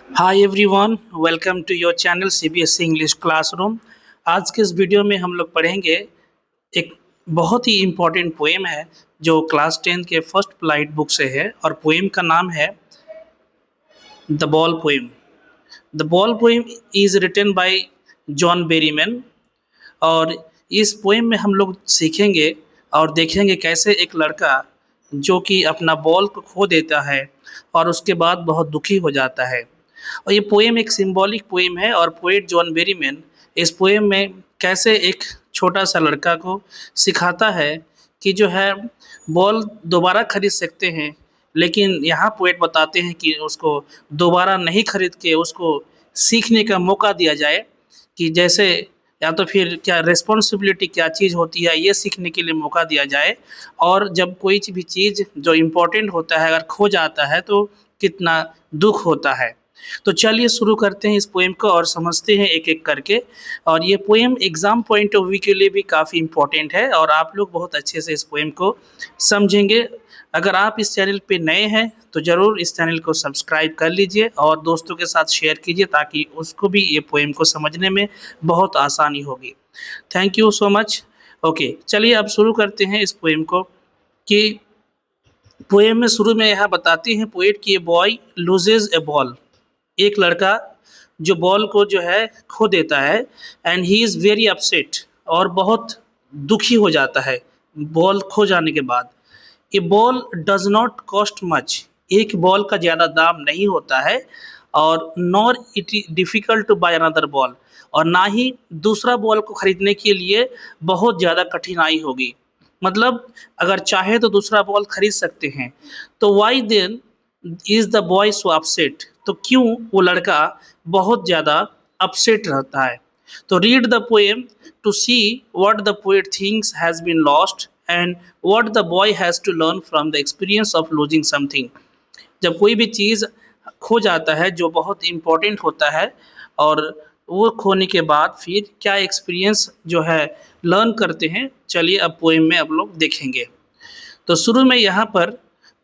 Hi everyone, welcome to your channel CBSE English classroom. आज के इस वीडियो में हम लोग पढ़ेंगे एक बहुत ही इम्पोर्टेंट पोएम है जो क्लास 10 के फर्स्ट पोलाइट बुक से है और पोएम का नाम है the ball poem. The ball poem is written by John Berryman. और इस पोएम में हम लोग सीखेंगे और देखेंगे कैसे एक लड़का जो कि अपना बॉल को खो देता है और उसके बाद बहुत दुखी हो जाता है। और ये पोएम एक सिंबॉलिक पोएम है और पोएट जॉन बेरीमैन इस पोएम में कैसे एक छोटा सा लड़का को सिखाता है कि जो है बॉल दोबारा खरीद सकते हैं, लेकिन यहाँ पोएट बताते हैं कि उसको दोबारा नहीं खरीद के उसको सीखने का मौका दिया जाए कि जैसे या तो फिर क्या रिस्पॉन्सिबिलिटी क्या चीज़ होती है ये सीखने के लिए मौका दिया जाए। और जब कोई भी चीज़ जो इम्पोर्टेंट होता है अगर खो जाता है तो कितना दुख होता है। तो चलिए शुरू करते हैं इस पोएम को और समझते हैं एक एक करके। और ये poem exam point of view के लिए भी काफ़ी इम्पोर्टेंट है और आप लोग बहुत अच्छे से इस पोएम को समझेंगे। अगर आप इस चैनल पे नए हैं तो ज़रूर इस चैनल को सब्सक्राइब कर लीजिए और दोस्तों के साथ शेयर कीजिए ताकि उसको भी ये पोएम को समझने में बहुत आसानी होगी। Thank you so much. Okay, चलिए अब शुरू करते हैं इस पोएम को। कि पोएम में शुरू में यह बताते हैं पोएट कि a boy loses A ball, एक लड़का जो बॉल को जो है खो देता है and he is very upset और बहुत दुखी हो जाता है बॉल खो जाने के बाद। A ball does not cost much, एक बॉल का ज़्यादा दाम नहीं होता है और nor it difficult to buy another ball, और ना ही दूसरा बॉल को ख़रीदने के लिए बहुत ज़्यादा कठिनाई होगी। मतलब अगर चाहे तो दूसरा बॉल खरीद सकते हैं। तो why then is the boy so upset, तो क्यों वो लड़का बहुत ज़्यादा अपसेट रहता है। तो read the poem to see what the poet thinks has been lost and what the boy has to learn from the experience of losing something. जब कोई भी चीज़ खो जाता है जो बहुत इम्पोर्टेंट होता है और वो खोने के बाद फिर क्या एक्सपीरियंस जो है लर्न करते हैं, चलिए अब पोएम में अब लोग देखेंगे। तो शुरू में यहाँ पर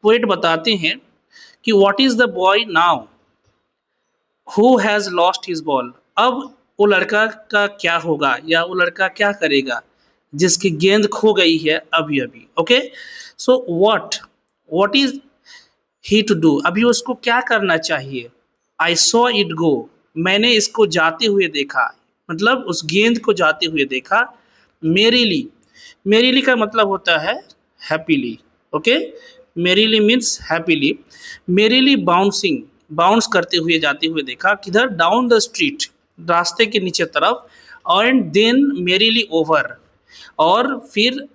पोएट बताते हैं कि what is the boy now who has lost his ball. अब वो लड़का का क्या होगा या वो लड़का क्या करेगा जिसकी गेंद खो गई है अभी अभी। Okay, so what is he to do, अभी उसको क्या करना चाहिए। आई सॉ इट गो, मैंने इसको जाते हुए देखा, मतलब उस गेंद को जाते हुए देखा। मेरीली, मेरीली का मतलब होता है happily. Okay, merrily means happily. Merrily bouncing, bounce करते हुए जाते हुए देखा, किधर, डाउन द स्ट्रीट, रास्ते के नीचे तरफ। एंड देन मेरीली ओवर, और फिर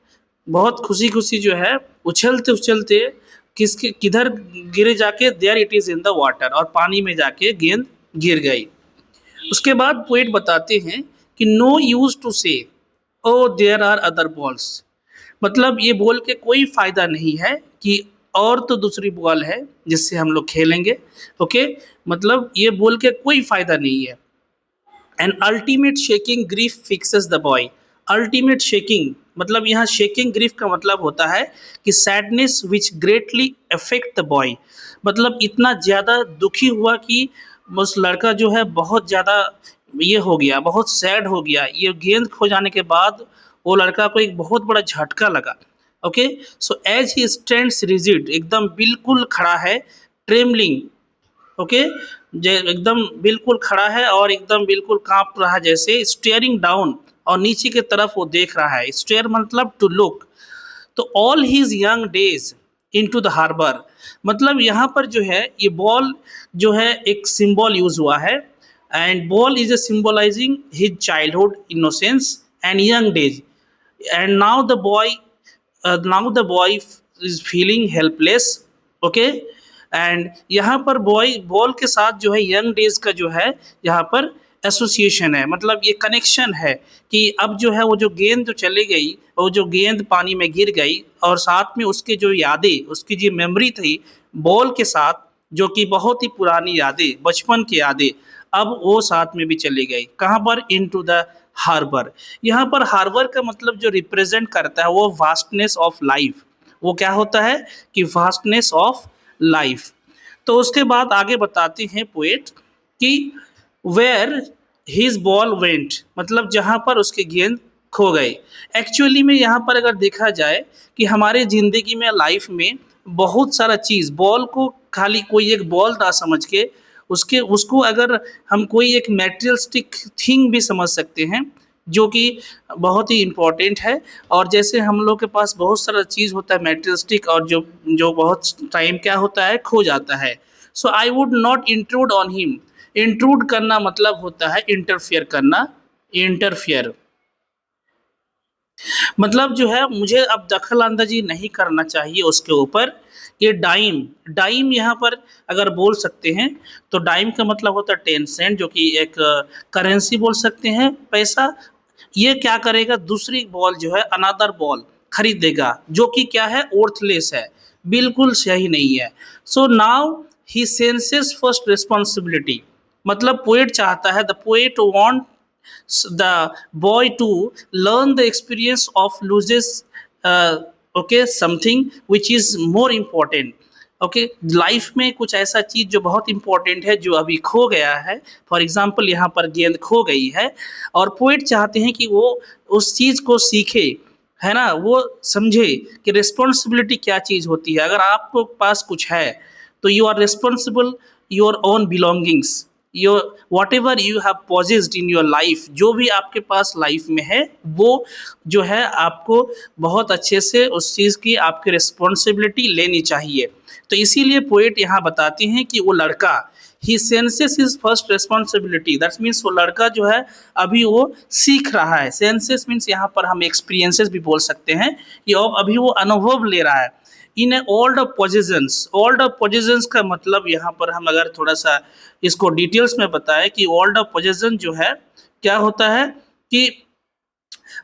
बहुत खुशी खुशी जो है उछलते उछलते किसके किधर गिरे जाके, there it is in the water, और पानी में जाके गेंद गिर गई। उसके बाद पोएट बताते हैं कि नो यूज टू से oh there are other balls, मतलब ये बोल के कोई फ़ायदा नहीं है कि और तो दूसरी बॉल है जिससे हम लोग खेलेंगे। ओके, मतलब ये बोल के कोई फ़ायदा नहीं है। An ultimate shaking grief fixes the boy, ultimate shaking मतलब यहाँ शेकिंग ग्रीफ का मतलब होता है कि sadness which greatly affect the boy, मतलब इतना ज़्यादा दुखी हुआ कि उस लड़का जो है बहुत ज़्यादा ये हो गया, बहुत सैड हो गया। ये गेंद खो जाने के बाद वो लड़का को एक बहुत बड़ा झटका लगा। Okay, so as he stands rigid, एकदम बिल्कुल खड़ा है, ट्रेमलिंग। ओके, एकदम बिल्कुल खड़ा है और एकदम बिल्कुल काँप रहा है, जैसे स्टेयरिंग डाउन, और नीचे की तरफ वो देख रहा है। स्टेयर मतलब टू लुक। तो all his young days into the harbour, मतलब यहाँ पर जो है ये बॉल जो है एक सिंबल यूज हुआ है and ball is a symbolising his childhood innocence and young days and now the boy is feeling helpless. Okay, and यहाँ पर बॉय बॉल के साथ जो है यंग डेज का जो है यहाँ पर एसोसिएशन है, मतलब ये कनेक्शन है कि अब जो है वो जो गेंद जो चली गई, वो जो गेंद पानी में गिर गई और साथ में उसके जो यादें, उसकी जो मेमोरी थी बॉल के साथ, जो कि बहुत ही पुरानी यादें, बचपन की यादें, अब वो साथ में भी चली गई। कहाँ पर, इनटू द हार्बर। यहाँ पर हार्बर का मतलब जो रिप्रेजेंट करता है वो वास्टनेस ऑफ लाइफ, वो क्या होता है कि वास्टनेस ऑफ लाइफ। तो उसके बाद आगे बताते हैं पोएट कि वेयर हिज बॉल वेंट, मतलब जहाँ पर उसके गेंद खो गए। एक्चुअली में यहाँ पर अगर देखा जाए कि हमारे ज़िंदगी में, लाइफ में बहुत सारा चीज़, बॉल को खाली कोई एक बॉल ना समझ के उसके उसको अगर हम कोई एक मैटेरियलिस्टिक थिंग भी समझ सकते हैं, जो कि बहुत ही इम्पोर्टेंट है। और जैसे हम लोग के पास बहुत सारा चीज़ होता है मैटेरियलिस्टिक, और जो जो बहुत टाइम क्या होता है, खो जाता है। So I would not intrude on him. Intrude करना मतलब होता है इंटरफियर करना, इंटरफियर मतलब जो है मुझे अब दखल अंदाजी नहीं करना चाहिए उसके ऊपर। ये डाइम, डाइम यहाँ पर अगर बोल सकते हैं तो डाइम का मतलब होता है 10 सेंट, जो कि एक करेंसी बोल सकते हैं, पैसा। ये क्या करेगा, दूसरी बॉल जो है अनदर बॉल खरीदेगा, जो कि क्या है, वर्थलेस है, बिल्कुल सही नहीं है। So now he senses first responsibility, मतलब पोएट चाहता है, the poet want the boy to learn the experience of loses okay something which is more important। Okay life में कुछ ऐसा चीज़ जो बहुत इंपॉर्टेंट है, जो अभी खो गया है। फॉर एग्जांपल यहाँ पर गेंद खो गई है, और पोएट चाहते हैं कि वो उस चीज़ को सीखे, है ना, वो समझे कि रिस्पॉन्सिबिलिटी क्या चीज़ होती है। अगर आपको पास कुछ है तो you are responsible your own belongings, your whatever you have possessed in your life, जो भी आपके पास लाइफ में है वो जो है आपको बहुत अच्छे से उस चीज़ की आपकी रिस्पॉन्सिबिलिटी लेनी चाहिए। तो इसीलिए पोएट यहाँ बताते हैं कि वो लड़का ही senses is first responsibility, that means वो लड़का जो है अभी वो सीख रहा है। सेंसेस मीन्स यहाँ पर हम एक्सपीरियंसेस भी बोल सकते हैं, ये अभी वो अनुभव ले रहा है। In a old of positions, old of positions का मतलब यहाँ पर हम अगर थोड़ा सा इसको डिटेल्स में बताएं कि ओल्ड ऑफ पोजिशन जो है क्या होता है, कि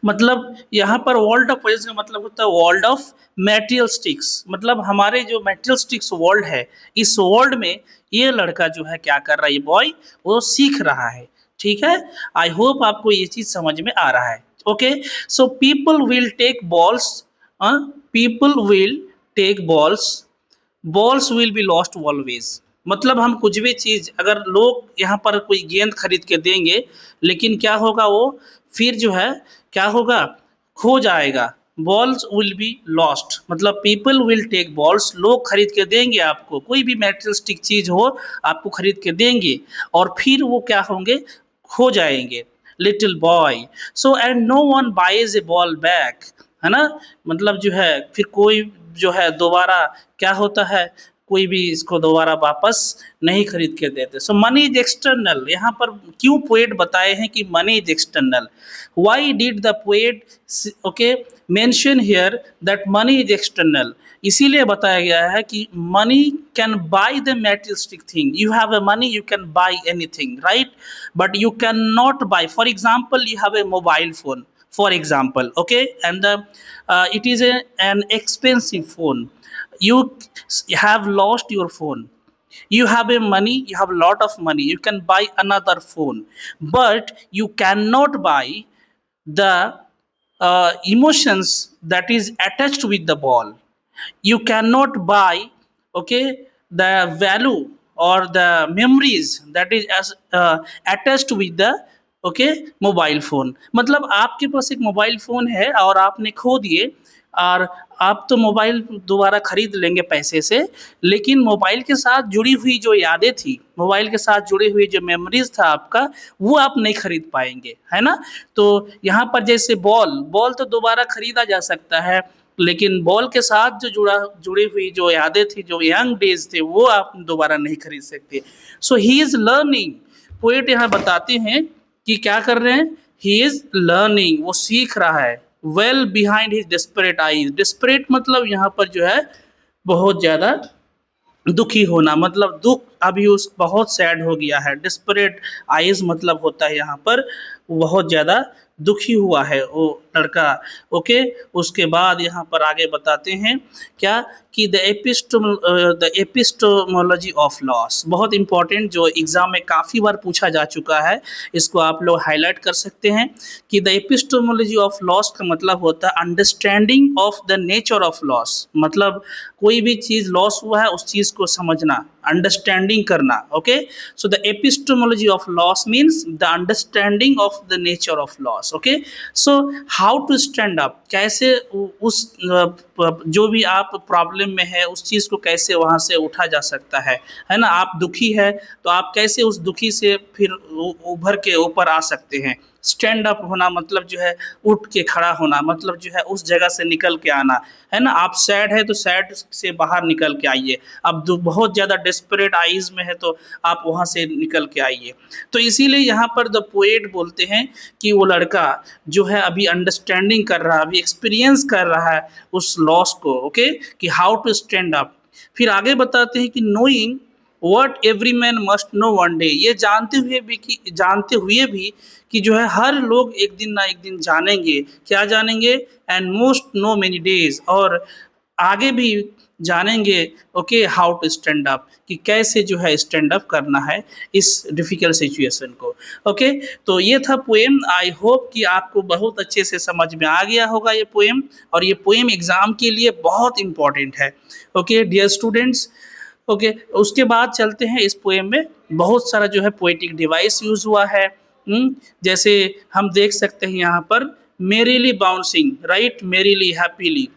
मतलब यहाँ पर वर्ल्ड ऑफ पोजिशन का मतलब होता है वर्ल्ड ऑफ मेटेरियल स्टिक्स, मतलब हमारे जो मेटेरियल स्टिक्स वर्ल्ड है, इस वर्ल्ड में ये लड़का जो है क्या कर रहा है, ये बॉय वो सीख रहा है। ठीक है, आई होप आपको ये चीज़ समझ में आ रहा है। Okay, so people will take balls, people will take balls, balls will be lost always, मतलब हम कुछ भी चीज़ अगर लोग यहाँ पर कोई गेंद खरीद के देंगे, लेकिन क्या होगा, वो फिर जो है क्या होगा, खो जाएगा। बॉल्स विल बी लॉस्ट, मतलब पीपल विल टेक बॉल्स, लोग खरीद के देंगे आपको, कोई भी मेटेरियलिस्टिक चीज़ हो आपको खरीद के देंगे, और फिर वो क्या होंगे, खो जाएंगे। Little boy, so and no one buys a ball back, है ना, मतलब जो है फिर कोई जो है दोबारा क्या होता है, कोई भी इसको दोबारा वापस नहीं खरीद के देते। सो मनी इज एक्सटर्नल, यहाँ पर क्यों पोएट बताए हैं कि money is external, why did the poet okay mention here that money is external, इसीलिए बताया गया है कि money can by the materialistic thing, you have a money you can buy anything, right, but you cannot buy, for example you have a mobile phone, for example, okay, and it is an expensive phone, you have lost your phone, you have a money, you have a lot of money, you can buy another phone, but you cannot buy the emotions that is attached with the ball, you cannot buy okay the value or the memories that is as attached with the okay mobile phone, मतलब आपके पास एक mobile phone है और आपने खो दिए, और आप तो मोबाइल दोबारा ख़रीद लेंगे पैसे से, लेकिन मोबाइल के साथ जुड़ी हुई जो यादें थी, मोबाइल के साथ जुड़ी हुई जो मेमोरीज़ था आपका, वो आप नहीं खरीद पाएंगे, है ना। तो यहाँ पर जैसे बॉल, बॉल तो दोबारा ख़रीदा जा सकता है, लेकिन बॉल के साथ जो जुड़ी हुई जो यादें थी, जो यंग डेज थे, वो आप दोबारा नहीं खरीद सकते। सो ही इज़ लर्निंग, पोएट यहाँ बताते हैं कि क्या कर रहे हैं, ही इज़ लर्निंग, वो सीख रहा है। Well behind his desperate eyes, desperate मतलब यहाँ पर जो है बहुत ज़्यादा दुखी होना, मतलब दुख अभी उस बहुत सैड हो गया है। डिस्परेट आइज मतलब होता है यहाँ पर बहुत ज़्यादा दुखी हुआ है वो लड़का। ओके, उसके बाद यहाँ पर आगे बताते हैं क्या कि द एपिस्टोमोलॉजी ऑफ लॉस, बहुत इंपॉर्टेंट, जो एग्ज़ाम में काफ़ी बार पूछा जा चुका है, इसको आप लोग हाईलाइट कर सकते हैं कि द एपिस्टोमोलॉजी ऑफ लॉस का मतलब होता है understanding of the nature of loss, मतलब कोई भी चीज़ लॉस हुआ है उस चीज़ को समझना, अंडरस्टैंडिंग अंडरस्टैंडिंग करना। Okay, so the epistemology of loss means the understanding of the nature of loss. Okay, so how to stand up, कैसे उस जो भी आप प्रॉब्लम में है उस चीज़ को कैसे वहाँ से उठा जा सकता है ना। आप दुखी है तो आप कैसे उस दुखी से फिर उभर के ऊपर आ सकते हैं। स्टैंड अप होना मतलब जो है उठ के खड़ा होना, मतलब जो है उस जगह से निकल के आना, है ना। आप सैड है तो सैड से बाहर निकल के आइए, अब बहुत ज़्यादा डेस्परेट आइज में है तो आप वहाँ से निकल के आइए। तो इसीलिए यहाँ पर द पोएट बोलते हैं कि वो लड़का जो है अभी अंडरस्टैंडिंग कर रहा है, अभी एक्सपीरियंस कर रहा है उस लॉस को। ओके, कि हाउ टू स्टैंड अप। फिर आगे बताते हैं कि knowing what every man must know one day, ये जानते हुए भी कि जो है हर लोग एक दिन ना एक दिन जानेंगे। क्या जानेंगे? And most know many days, और आगे भी जानेंगे। Okay, how to stand up, कि कैसे जो है स्टैंड अप करना है इस डिफ़िकल्ट सिचुएशन को। ओके, तो ये था पोएम। आई होप कि आपको बहुत अच्छे से समझ में आ गया होगा ये पोएम, और ये पोएम एग्ज़ाम के लिए बहुत इम्पॉर्टेंट है। ओके डियर स्टूडेंट्स, ओके उसके बाद चलते हैं। इस पोएम में बहुत सारा जो है पोएटिक डिवाइस यूज़ हुआ है। जैसे हम देख सकते हैं यहाँ पर merrily bouncing, right, merrily happily.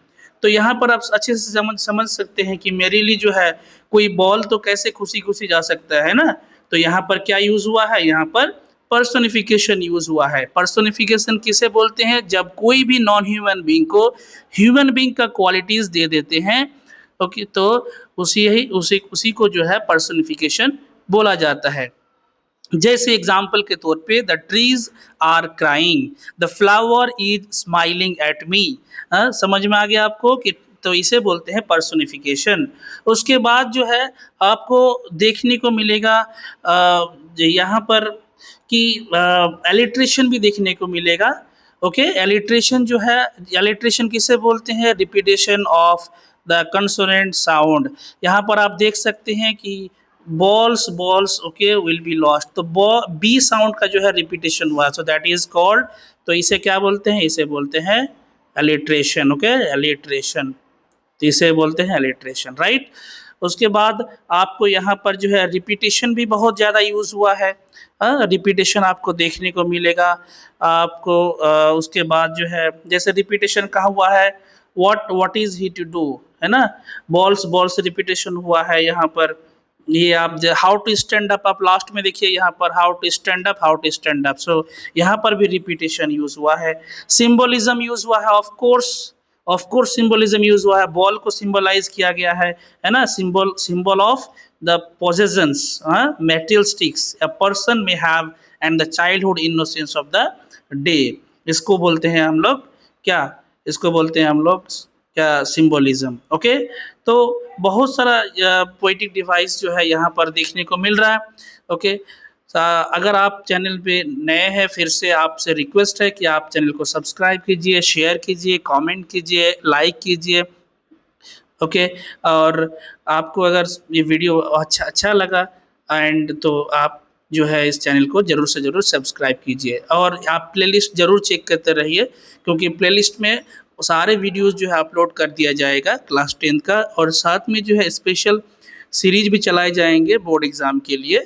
तो यहाँ पर आप अच्छे से समझ सकते हैं कि मेरीली जो है कोई बॉल तो कैसे खुशी खुशी जा सकता है ना। तो यहाँ पर क्या यूज़ हुआ है? यहाँ पर पर्सोनिफिकेशन यूज़ हुआ है। पर्सोनिफिकेशन किसे बोलते हैं? जब कोई भी नॉन ह्यूमन बीइंग को ह्यूमन बीइंग का क्वालिटीज़ दे देते हैं। ओके, तो उसी को जो है पर्सोनिफिकेशन बोला जाता है। जैसे एग्जाम्पल के तौर पे the trees are crying, the flower is smiling at me. समझ में आ गया आपको कि तो इसे बोलते हैं पर्सोनिफिकेशन। उसके बाद जो है आपको देखने को मिलेगा यहाँ पर कि एलिट्रेशन भी देखने को मिलेगा। ओके, एलिट्रेशन जो है, एलिट्रेशन किसे बोलते हैं? Repetition of the consonant sound. यहाँ पर आप देख सकते हैं कि balls okay will be lost, तो बी साउंड का जो है रिपीटेशन हुआ, सो दैट इज कॉल्ड, तो इसे क्या बोलते हैं? इसे बोलते हैं एलिट्रेशन। ओके, एलिट्रेशन, तो इसे बोलते हैं एलिट्रेशन, राइट। उसके बाद आपको यहाँ पर जो है रिपीटेशन भी बहुत ज़्यादा यूज़ हुआ है। रिपीटेशन आपको देखने को मिलेगा आपको। उसके बाद जो है जैसे रिपीटेशन कहा हुआ है what is he to do, है ना। बॉल्स रिपीटेशन हुआ है यहाँ पर। ये आप हाउ टू स्टैंड अप, आप लास्ट में देखिए यहाँ पर हाउ टू स्टैंड अप, सो यहाँ पर भी रिपीटेशन यूज़ हुआ है। सिंबलिज्म यूज़ हुआ है, ऑफ कोर्स सिंबलिज्म यूज़ हुआ है। बॉल को सिंबलाइज किया गया है ना। Symbol of the possessions, metal sticks a person may have and the childhood innocence of the day. इसको बोलते हैं हम लोग क्या? इसको बोलते हैं हम लोग क्या? सिंबलिज्म। ओके, तो बहुत सारा पोएटिक डिवाइस जो है यहाँ पर देखने को मिल रहा है। ओके, अगर आप चैनल पे नए हैं, फिर से आपसे रिक्वेस्ट है कि आप चैनल को सब्सक्राइब कीजिए, शेयर कीजिए, कमेंट कीजिए, लाइक कीजिए। ओके, और आपको अगर ये वीडियो अच्छा लगा एंड तो आप जो है इस चैनल को ज़रूर से ज़रूर सब्सक्राइब कीजिए, और आप प्लेलिस्ट ज़रूर चेक करते रहिए, क्योंकि प्लेलिस्ट में सारे वीडियोस जो है अपलोड कर दिया जाएगा क्लास 10 का, और साथ में जो है स्पेशल सीरीज भी चलाए जाएंगे बोर्ड एग्ज़ाम के लिए।